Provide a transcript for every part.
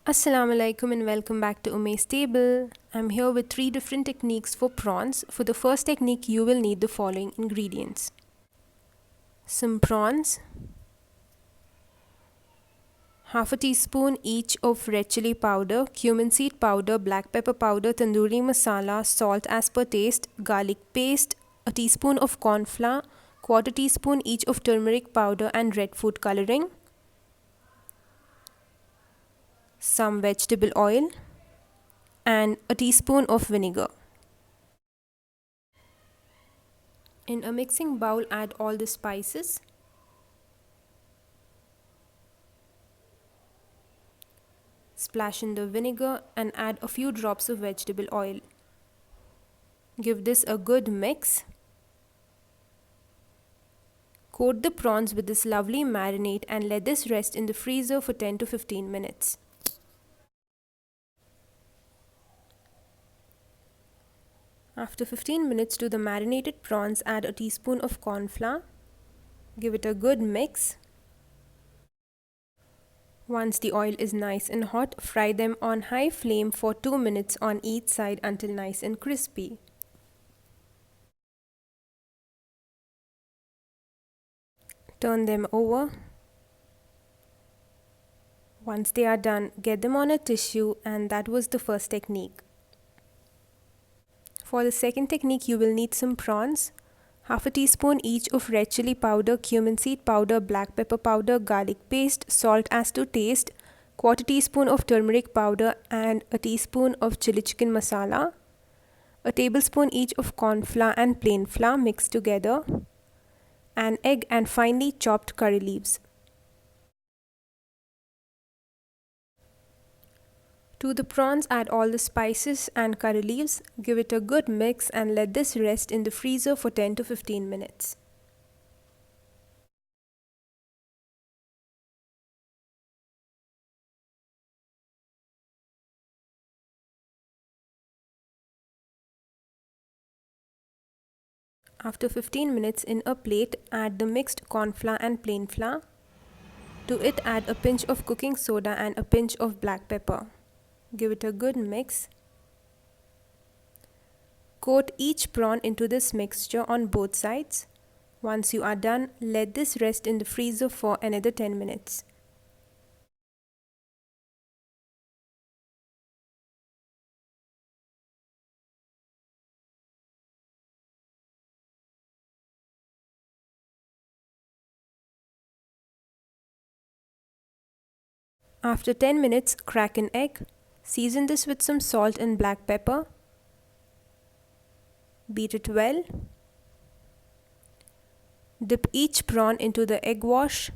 Assalamu alaikum and welcome back to Umay's Table. I'm here with 3 different techniques for prawns. For the first technique, you will need the following ingredients: some prawns, half a teaspoon each of red chilli powder, cumin seed powder, black pepper powder, tandoori masala, salt as per taste, garlic paste, a teaspoon of cornflour, quarter teaspoon each of turmeric powder and red food coloring, some vegetable oil, and a teaspoon of vinegar. In a mixing bowl, add all the spices. Splash in the vinegar and add a few drops of vegetable oil. Give this a good mix. Coat the prawns with this lovely marinade and let this rest in the freezer for 10 to 15 minutes. After 15 minutes to the marinated prawns, add a teaspoon of cornflour. Give it a good mix. Once the oil is nice and hot, fry them on high flame for 2 minutes on each side until nice and crispy. Turn them over. Once they are done, get them on a tissue, and that was the first technique. For the second technique, you will need some prawns, half a teaspoon each of red chilli powder, cumin seed powder, black pepper powder, garlic paste, salt as to taste, quarter teaspoon of turmeric powder and a teaspoon of chili chicken masala, a tablespoon each of corn flour and plain flour mixed together, an egg and finely chopped curry leaves. To the prawns, add all the spices and curry leaves, give it a good mix and let this rest in the freezer for 10 to 15 minutes. After 15 minutes, in a plate, add the mixed corn flour and plain flour. To it, add a pinch of cooking soda and a pinch of black pepper. Give it a good mix. Coat each prawn into this mixture on both sides. Once you are done, let this rest in the freezer for another 10 minutes. After 10 minutes, crack an egg. Season this with some salt and black pepper. Beat it well. Dip each prawn into the egg wash.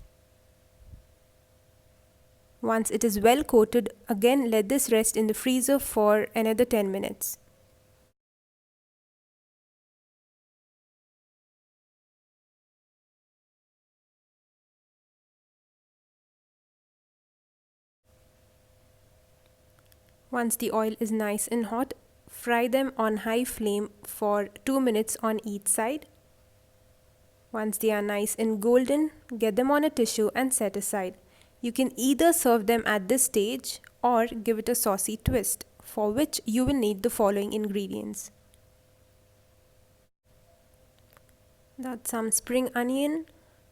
Once it is well coated, again let this rest in the freezer for another 10 minutes. Once the oil is nice and hot, fry them on high flame for 2 minutes on each side. Once they are nice and golden, get them on a tissue and set aside. You can either serve them at this stage or give it a saucy twist, for which you will need the following ingredients. That's some spring onion,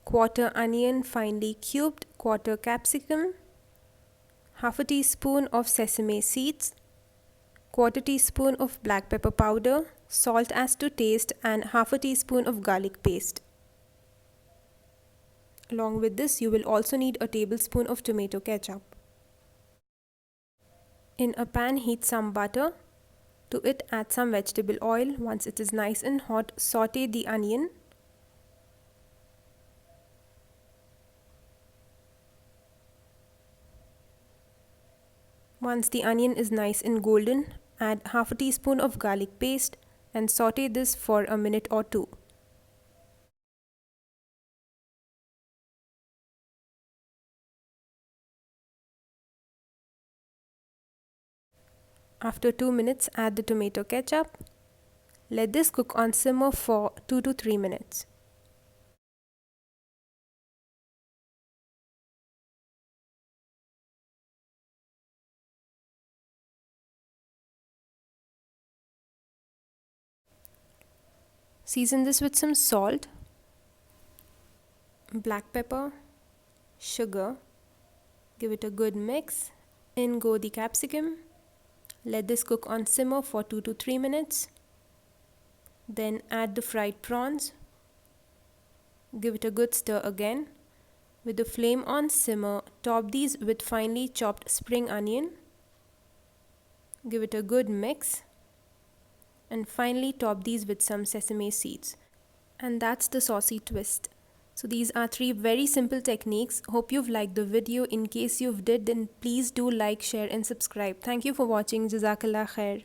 quarter onion finely cubed, quarter capsicum, half a teaspoon of sesame seeds, quarter teaspoon of black pepper powder, salt as to taste and half a teaspoon of garlic paste. Along with this, you will also need a tablespoon of tomato ketchup. In a pan, heat some butter. To it, add some vegetable oil. Once it is nice and hot, saute the onion. Once the onion is nice and golden, add half a teaspoon of garlic paste and saute this for a minute or two. After 2 minutes, add the tomato ketchup. Let this cook on simmer for 2 to 3 minutes. Season this with some salt, black pepper, sugar. Give it a good mix. In go the capsicum. Let this cook on simmer for 2 to 3 minutes. Then add the fried prawns. Give it a good stir again. With the flame on simmer, top these with finely chopped spring onion. Give it a good mix. And finally top these with some sesame seeds. And that's the saucy twist. So these are 3 very simple techniques. Hope you've liked the video. In case you've did, then please do like, share and subscribe. Thank you for watching. Jazakallah khair.